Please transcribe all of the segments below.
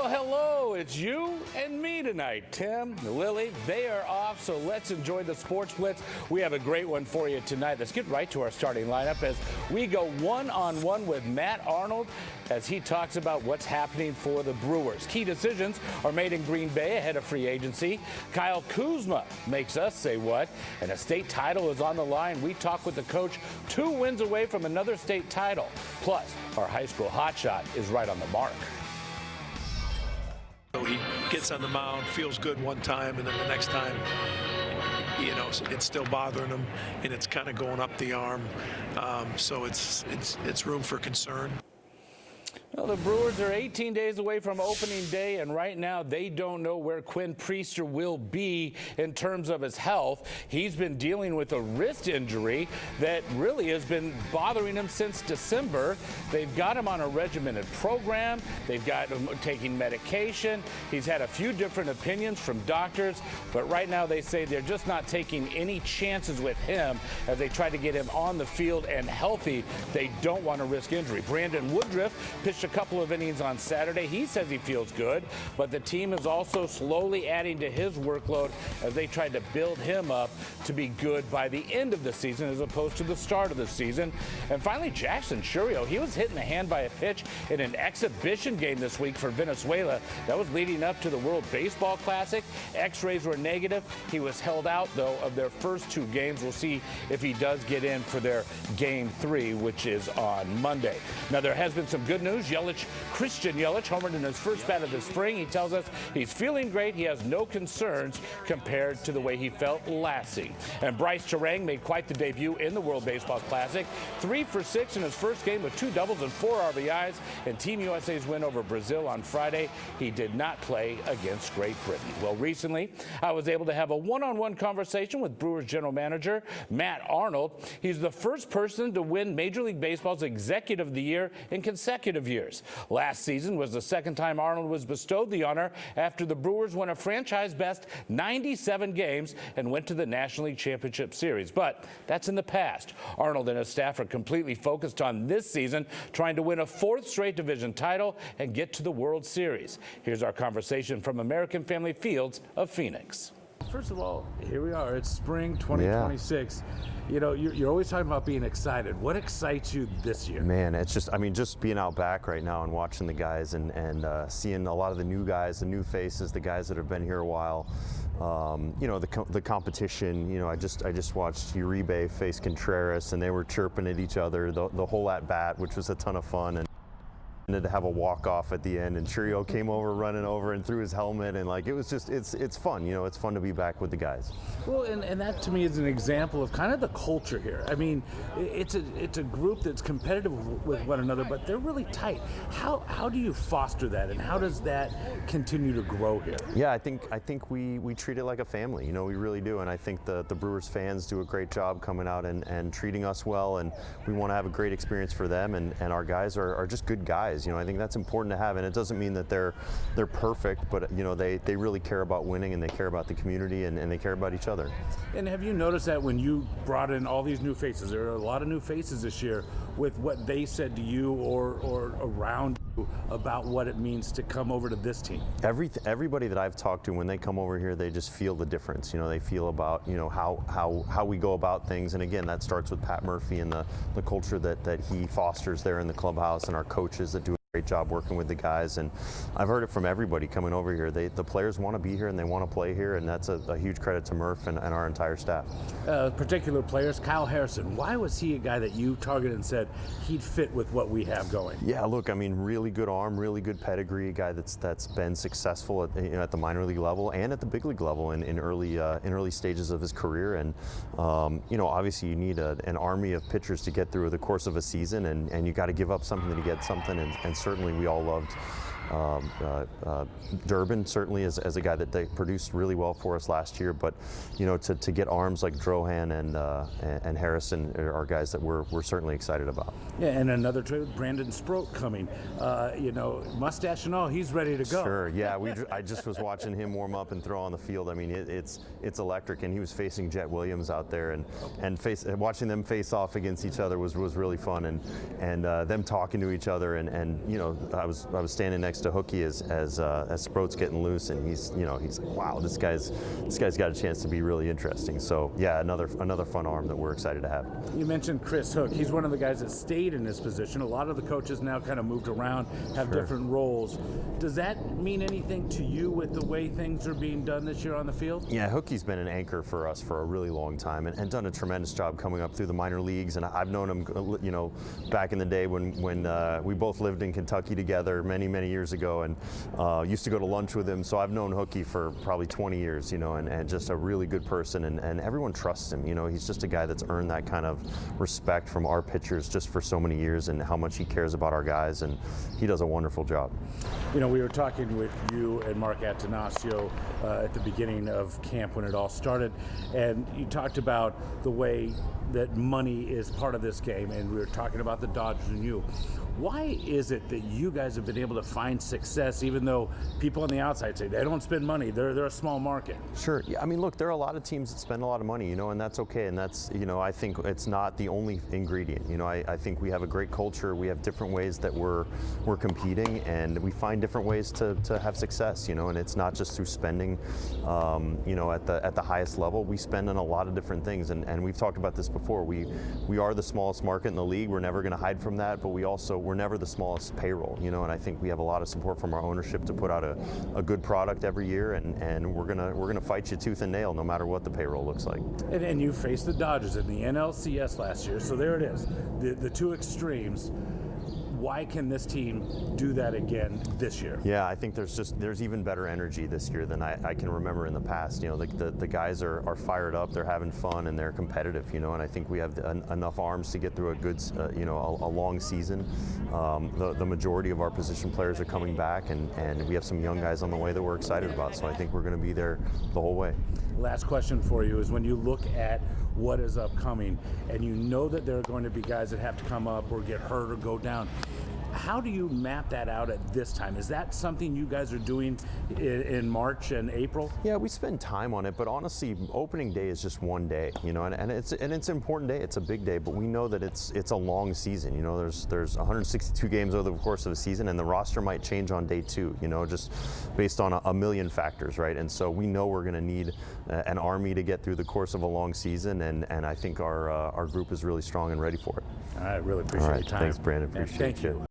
Well, hello, it's you and me tonight. Tim, Lily, they are off, so let's enjoy the Sports Blitz. We have a great one for you tonight. Let's get right to our starting lineup as we go one-on-one with Matt Arnold as he talks about what's happening for the Brewers. Key decisions are made in Green Bay ahead of free agency. Kyle Kuzma makes us say what, and a state title is on the line. We talk with the coach 2 wins away from another state title. Plus, our high school hotshot is right on the mark. So he gets on the mound, feels good one time, and then the next time, you know, it's still bothering him, and it's kind of going up the arm. So it's room for concern. Well, the Brewers are 18 days away from opening day, and right now they don't know where Quinn Priester will be in terms of his health. He's been dealing with a wrist injury that really has been bothering him since December. They've got him on a regimented program. They've got him taking medication. He's had a few different opinions from doctors, but right now they say they're just not taking any chances with him as they try to get him on the field and healthy. They don't want to risk injury. Brandon Woodruff pitched a couple of innings on Saturday. He says he feels good, but the team is also slowly adding to his workload as they try to build him up to be good by the end of the season as opposed to the start of the season. And finally, Jackson Churio, he was hit in the hand by a pitch in an exhibition game this week for Venezuela. That was leading up to the World Baseball Classic. X-rays were negative. He was held out, though, of their first 2 games. We'll see if he does get in for their Game 3, which is on Monday. Now, there has been some good news. Christian Yelich homered in his first bat of the spring. He tells us he's feeling great. He has no concerns compared to the way he felt last season. And Bryce Terang made quite the debut in the World Baseball Classic. 3 for 6 in his first game with 2 doubles and 4 RBIs in Team USA's win over Brazil on Friday. He did not play against Great Britain. Well, recently, I was able to have a one-on-one conversation with Brewers general manager Matt Arnold. He's the first person to win Major League Baseball's Executive of the Year in consecutive years. Last season was the second time Arnold was bestowed the honor after the Brewers won a franchise-best 97 games and went to the National League Championship Series. But that's in the past. Arnold and his staff are completely focused on this season, trying to win a 4th straight division title and get to the World Series. Here's our conversation from American Family Fields of Phoenix. First of all, here we are. It's spring 2026. Yeah. You know, you're always talking about being excited. What excites you this year? Man, it's just, I mean, just being out back right now and watching the guys and seeing a lot of the new guys, the new faces, the guys that have been here a while. You know, the competition, you know, I just watched Uribe face Contreras and they were chirping at each other the whole at bat, which was a ton of fun. And to have a walk-off at the end, and Churio came over running over and threw his helmet, and like it was just it's fun, you know, it's fun to be back with the guys. Well, and that to me is an example of kind of the culture here. I mean, it's a group that's competitive with one another, but they're really tight. How do you foster that, and how does that continue to grow here? Yeah, I think we treat it like a family, you know, we really do, and I think the Brewers fans do a great job coming out and treating us well, and we want to have a great experience for them, and our guys are just good guys. You know, I think that's important to have, and it doesn't mean that they're perfect, but you know, they really care about winning, and they care about the community, and they care about each other. And have you noticed that when you brought in all these new faces, there are a lot of new faces this year, with what they said to you or around you about what it means to come over to this team? Everybody that I've talked to, when they come over here, they just feel the difference. You know, they feel about, you know, how we go about things, and again, that starts with Pat Murphy and the culture that he fosters there in the clubhouse, and our coaches that do a great job working with the guys. And I've heard it from everybody coming over here. The players want to be here and they want to play here, and that's a huge credit to Murph and our entire staff. Particular players, Kyle Harrison, why was he a guy that you targeted and said he'd fit with what we have going? Yeah, look, I mean, really good arm, really good pedigree, a guy that's been successful at the minor league level and at the big league level in early stages of his career. And you know, obviously you need an army of pitchers to get through the course of a season, and you got to give up something to get something, and certainly we all loved Durbin, certainly as a guy that they produced really well for us last year, but you know, to get arms like Drohan and Harrison are guys that we're certainly excited about. Yeah, and another trade with Brandon Sproat coming. You know, mustache and all, he's ready to go. Sure, yeah. I just was watching him warm up and throw on the field. I mean, it's electric, and he was facing Jet Williams out there, and watching them face off against each other was really fun, and them talking to each other, and you know, I was standing next next to Hookie as Sproat's getting loose, and he's like, wow, this guy's got a chance to be really interesting. So yeah, another fun arm that we're excited to have. You mentioned Chris Hook. He's one of the guys that stayed in his position. A lot of the coaches now kind of moved around, have different roles. Does that mean anything to you with the way things are being done this year on the field? Yeah, Hookie's been an anchor for us for a really long time and done a tremendous job coming up through the minor leagues. And I've known him, back in the day when we both lived in Kentucky together many years ago, and used to go to lunch with him. So I've known Hookie for probably 20 years, and just a really good person, and everyone trusts him. He's just a guy that's earned that kind of respect from our pitchers just for so many years, and how much he cares about our guys, and he does a wonderful job. We were talking with you and Mark Attanasio at the beginning of camp when it all started, and you talked about the way that money is part of this game, and we were talking about the Dodgers and you. Why is it that you guys have been able to find success, even though people on the outside say they don't spend money, they're a small market? Sure. Yeah, I mean, look, there are a lot of teams that spend a lot of money, and that's okay, and that's, I think it's not the only ingredient. I think we have a great culture. We have different ways that we're competing, and we find different ways to have success, and it's not just through spending, at the highest level. We spend on a lot of different things, and we've talked about this before. We are the smallest market in the league. We're never going to hide from that, but we're never the smallest payroll, and I think we have a lot of support from our ownership to put out a good product every year, and we're gonna fight you tooth and nail no matter what the payroll looks like. And you faced the Dodgers in the NLCS last year, so there it is, the two extremes. Why can this team do that again this year? Yeah, I think there's even better energy this year than I can remember in the past. The guys are fired up, they're having fun, and they're competitive. And I think we have enough arms to get through a good, a long season. The majority of our position players are coming back, and we have some young guys on the way that we're excited about. So I think we're going to be there the whole way. Last question for you is, when you look at what is upcoming, and you know that there are going to be guys that have to come up or get hurt or go down, how do you map that out at this time? Is that something you guys are doing in March and April? Yeah, we spend time on it, but honestly, opening day is just one day, and it's an important day. It's a big day, but we know that it's a long season. There's 162 games over the course of a season, and the roster might change on day 2. Just based on a million factors, right? And so we know we're going to need an army to get through the course of a long season, and I think our group is really strong and ready for it. All right, really appreciate your time. Thanks, Brandon. Appreciate you.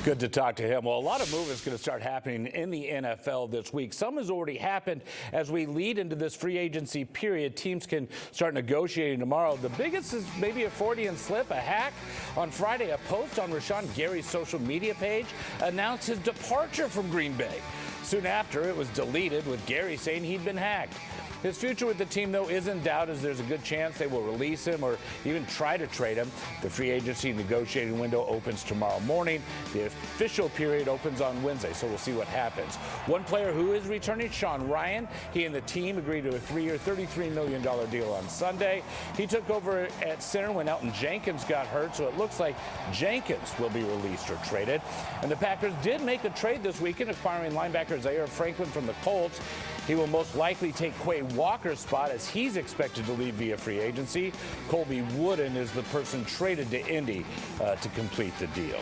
Good to talk to him. Well, a lot of movement is going to start happening in the NFL this week. Some has already happened. As we lead into this free agency period, teams can start negotiating tomorrow. The biggest is maybe a Freudian slip, a hack. On Friday, a post on Rashawn Gary's social media page announced his departure from Green Bay. Soon after, it was deleted, with Gary saying he'd been hacked. His future with the team, though, is in doubt, as there's a good chance they will release him or even try to trade him. The free agency negotiating window opens tomorrow morning. The official period opens on Wednesday, so we'll see what happens. One player who is returning, Sean Ryan. He and the team agreed to a 3-year, $33 million deal on Sunday. He took over at center when Elton Jenkins got hurt, so it looks like Jenkins will be released or traded. And the Packers did make a trade this weekend, acquiring linebacker Zaire Franklin from the Colts. He will most likely take Quay Walker's spot, as he's expected to leave via free agency. Colby Wooden is the person traded to Indy to complete the deal.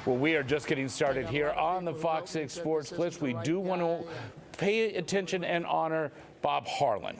Well, we are just getting started here on the Fox 6 Sports Blitz. We do want to pay attention and honor Bob Harlan.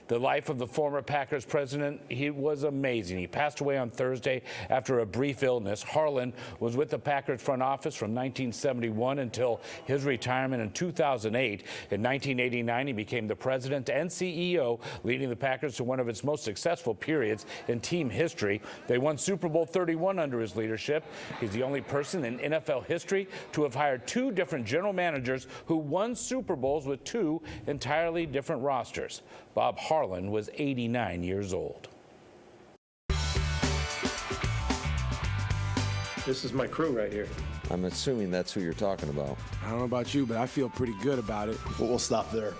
The life of the former Packers president, he was amazing. He passed away on Thursday after a brief illness. Harlan was with the Packers front office from 1971 until his retirement in 2008. In 1989, he became the president and CEO, leading the Packers to one of its most successful periods in team history. They won Super Bowl 31 under his leadership. He's the only person in NFL history to have hired 2 different general managers who won Super Bowls with 2 entirely different rosters. Bob Harlan was 89 years old. This is my crew right here. I'm assuming that's who you're talking about. I don't know about you, but I feel pretty good about it. But we'll stop there.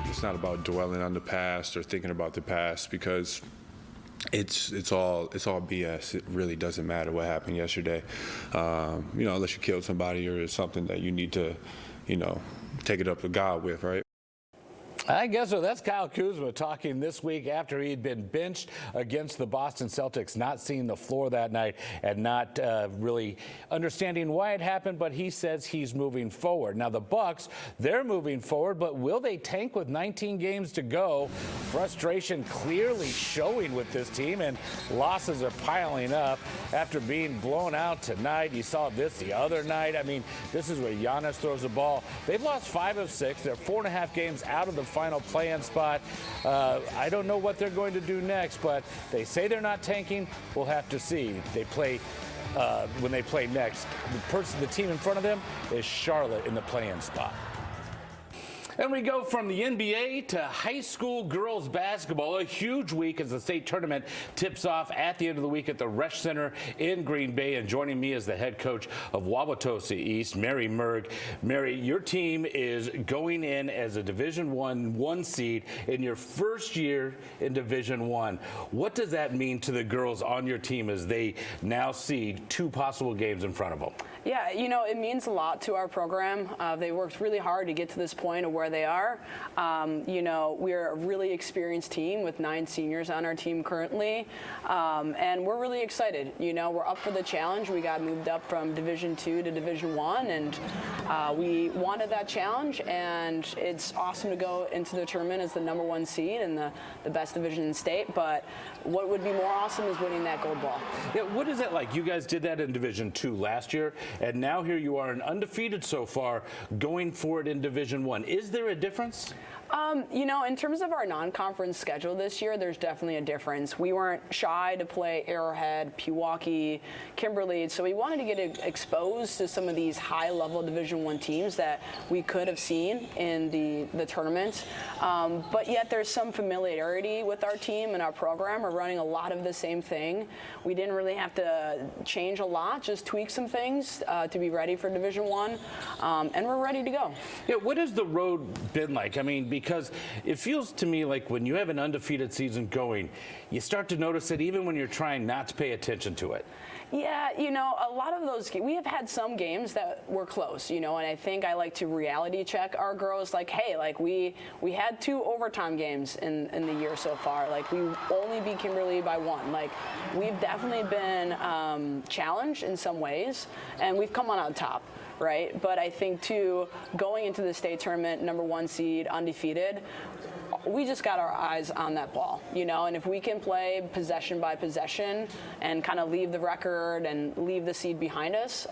It's not about dwelling on the past or thinking about the past, because it's all BS. It really doesn't matter what happened yesterday, unless you killed somebody or something that you need to, take it up to God with, right? I guess so. That's Kyle Kuzma talking this week after he'd been benched against the Boston Celtics, not seeing the floor that night and not really understanding why it happened, but he says he's moving forward. Now, the Bucks, they're moving forward, but will they tank with 19 games to go? Frustration clearly showing with this team, and losses are piling up after being blown out tonight. You saw this the other night. I mean, this is where Giannis throws the ball. They've lost 5 of 6. They're 4.5 games out of the final play-in spot. I don't know what they're going to do next, but they say they're not tanking. We'll have to see. They play when they play next. The team in front of them is Charlotte in the play-in spot. And we go from the NBA to high school girls basketball. A huge week as the state tournament tips off at the end of the week at the Resch Center in Green Bay. And joining me is the head coach of Wauwatosa East, Mary Merg. Mary, your team is going in as a Division I 1 seed in your first year in Division I. What does that mean to the girls on your team as they now see 2 possible games in front of them? Yeah, you know, it means a lot to our program. They worked really hard to get to this point of where they are. You know, we're a really experienced team with 9 seniors on our team currently, and we're really excited. You know, we're up for the challenge. We got moved up from Division II to Division I, and we wanted that challenge, and it's awesome to go into the tournament as the #1 seed and the best division in the state, but what would be more awesome is winning that gold ball. Yeah, what is that like? You guys did that in Division II last year, and now here you are, undefeated so far, going for it in Division I. Is there a difference? You know, in terms of our non-conference schedule this year, there's definitely a difference. We weren't shy to play Arrowhead, Pewaukee, Kimberly, so we wanted to get exposed to some of these high-level Division I teams that we could have seen in the tournament. But yet there's some familiarity with our team and our program. We're running a lot of the same thing. We didn't really have to change a lot, just tweak some things to be ready for Division I, and we're ready to go. Yeah, what has the road been like? I mean, because it feels to me like when you have an undefeated season going, you start to notice it even when you're trying not to pay attention to it. Yeah, you know, a lot of those, we have had some games that were close, you know, and I think I like to reality check our girls, like, hey, like we had 2 overtime games in the year so far. Like, we only beat Kimberly by 1. Like, we've definitely been challenged in some ways, and we've come on top. Right, but I think too, going into the state tournament, #1 seed, undefeated, we just got our eyes on that ball, you know, and if we can play possession by possession and kind of leave the record and leave the seed behind us,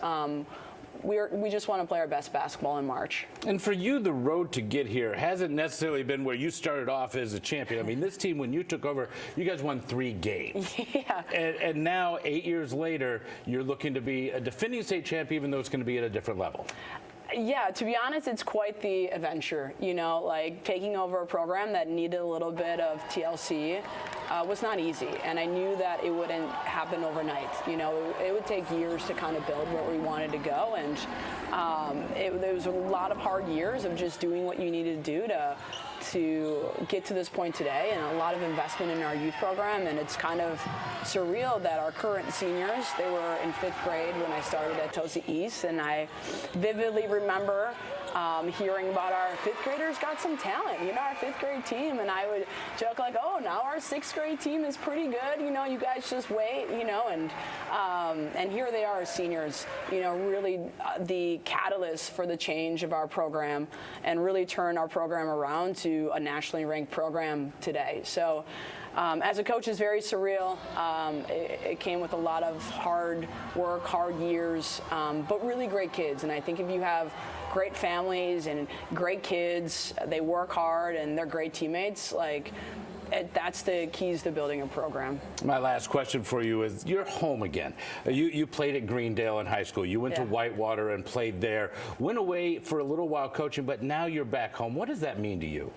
we just want to play our best basketball in March. And for you, the road to get here hasn't necessarily been where you started off as a champion. I mean, this team, when you took over, you guys won 3 games. Yeah. And now, 8 years later, you're looking to be a defending state champ, even though it's going to be at a different level. Yeah, to be honest, it's quite the adventure, you know, like taking over a program that needed a little bit of TLC was not easy, and I knew that it wouldn't happen overnight. You know, it would take years to kind of build where we wanted to go, and there was a lot of hard years of just doing what you needed to do to get to this point today, and a lot of investment in our youth program. And it's kind of surreal that our current seniors, they were in 5th grade when I started at Tosa East, and I vividly remember hearing about our 5th graders got some talent, you know, our 5th grade team, and I would joke like, oh, now our 6th grade team is pretty good, you know, you guys just wait, you know, and here they are as seniors, you know, really the catalyst for the change of our program and really turn our program around to a nationally ranked program today. So as a coach, it's very surreal. It came with a lot of hard work, hard years, but really great kids. And I think if you have great families and great kids, they work hard and they're great teammates, like that's the keys to building a program. My last question for you is, you're home again. You played at Greendale in high school. You went to Whitewater and played there. Went away for a little while coaching, but now you're back home. What does that mean to you?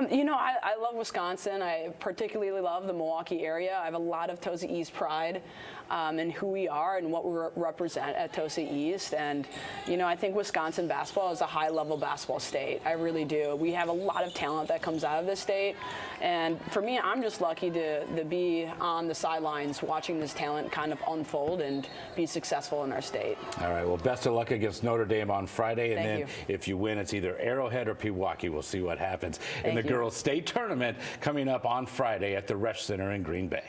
You know, I love Wisconsin. I particularly love the Milwaukee area. I have a lot of Tosa East pride in who we are and what we represent at Tosa East. And, you know, I think Wisconsin basketball is a high-level basketball state. I really do. We have a lot of talent that comes out of this state. And for me, I'm just lucky to be on the sidelines watching this talent kind of unfold and be successful in our state. All right. Well, best of luck against Notre Dame on Friday. And Thank then you. if you win, it's either Arrowhead or Pewaukee. We'll see what happens. in the girls' state tournament coming up on Friday at the Resch Center in Green Bay.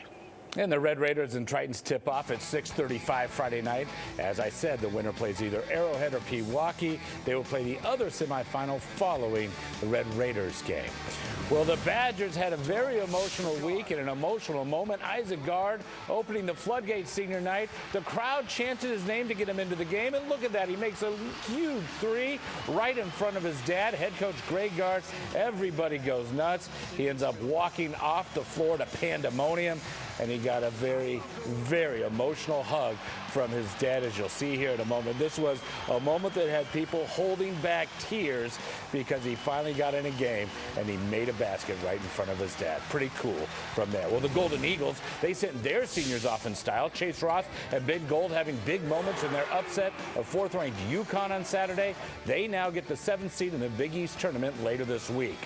And the Red Raiders and Tritons tip off at 6:35 Friday night. As I said, the winner plays either Arrowhead or Pewaukee. They will play the other semifinal following the Red Raiders game. Well, the Badgers had a very emotional week and an emotional moment. Isaac Gard opening the floodgates senior night. The crowd chanted his name to get him into the game, and look at that. He makes a huge three right in front of his dad, head coach Greg Gard. Everybody goes nuts. He ends up walking off the floor to pandemonium, and he got a very, very emotional hug from his dad, as you'll see here in a moment. This was a moment that had people holding back tears because he finally got in a game and he made a basket right in front of his dad. Pretty cool from there. Well, the Golden Eagles, they sent their seniors off in style. Chase Ross and Ben Gold having big moments in their upset of fourth-ranked UConn on Saturday. They now get the 7th seed in the Big East tournament later this week.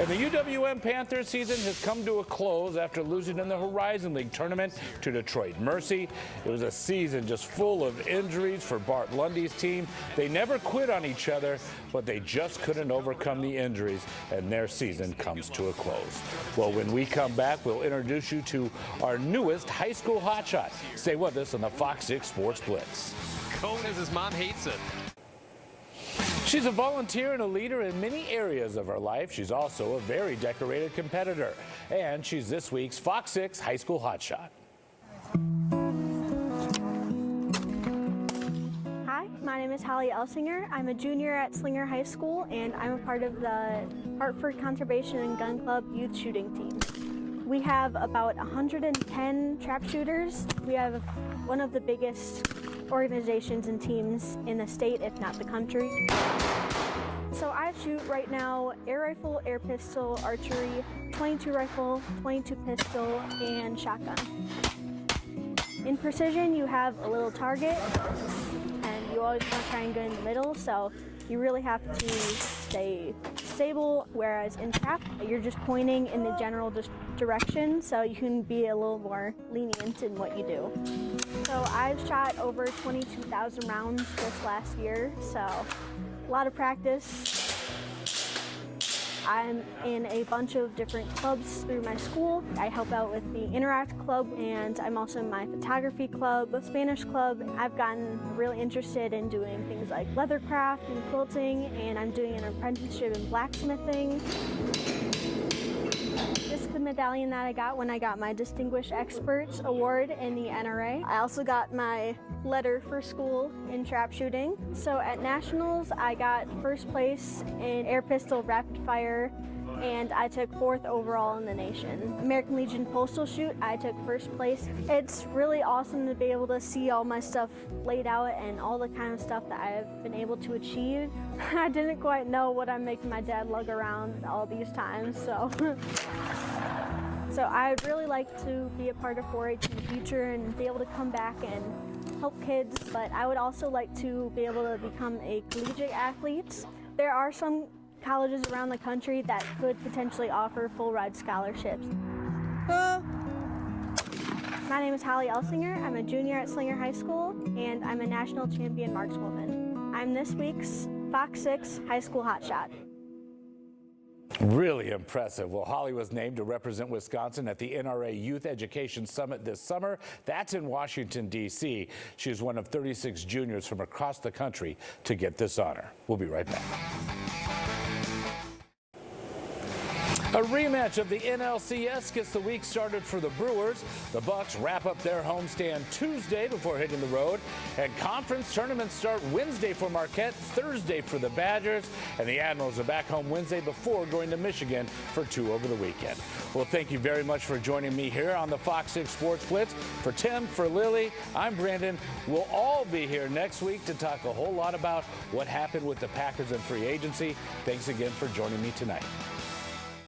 And the UWM Panthers season has come to a close after losing in the Horizon League tournament to Detroit Mercy. It was a season just full of injuries for Bart Lundy's team. They never quit on each other, but they just couldn't overcome the injuries, and their season comes to a close. Well, when we come back, we'll introduce you to our newest high school hotshot. Stay with us on the FOX6 Sports Blitz. Cone as his mom hates it. She's a volunteer and a leader in many areas of her life. She's also a very decorated competitor. And she's this week's FOX6 High School Hotshot. Hi, my name is Holly Elsinger. I'm a junior at Slinger High School, and I'm a part of the Hartford Conservation and Gun Club youth shooting team. We have about 110 trap shooters. We have one of the biggest organizations and teams in the state, if not the country. So I shoot right now air rifle, air pistol, archery, 22 rifle, 22 pistol, and shotgun. In precision, you have a little target, and you always want to try and get in the middle, so you really have to stay stable, whereas in trap, you're just pointing in the general direction, so you can be a little more lenient in what you do. So I've shot over 22,000 rounds this last year, so a lot of practice. I'm in a bunch of different clubs through my school. I help out with the Interact Club, and I'm also in my photography club, Spanish club. I've gotten really interested in doing things like leathercraft and quilting, and I'm doing an apprenticeship in blacksmithing. This is the medallion that I got when I got my Distinguished Experts Award in the NRA. I also got my letter for school in trap shooting. So at Nationals, I got first place in air pistol rapid fire, and I took 4th overall in the nation. American Legion Postal Shoot, I took first place. It's really awesome to be able to see all my stuff laid out and all the kind of stuff that I've been able to achieve. I didn't quite know what I'm making my dad lug around all these times, so. So I would really like to be a part of 4-H in the future and be able to come back and help kids, but I would also like to be able to become a collegiate athlete. There are some colleges around the country that could potentially offer full ride scholarships. My name is Holly Elsinger. I'm a junior at Slinger High School, and I'm a national champion markswoman. I'm this week's FOX6 High School Hotshot. Really impressive. Well, Holly was named to represent Wisconsin at the NRA Youth Education Summit this summer. That's in Washington, D.C. She's one of 36 juniors from across the country to get this honor. We'll be right back. A rematch of the NLCS gets the week started for the Brewers. The Bucks wrap up their homestand Tuesday before hitting the road. And conference tournaments start Wednesday for Marquette, Thursday for the Badgers. And the Admirals are back home Wednesday before going to Michigan for 2 over the weekend. Well, thank you very much for joining me here on the FOX6 Sports Blitz. For Tim, for Lily, I'm Brandon. We'll all be here next week to talk a whole lot about what happened with the Packers and free agency. Thanks again for joining me tonight.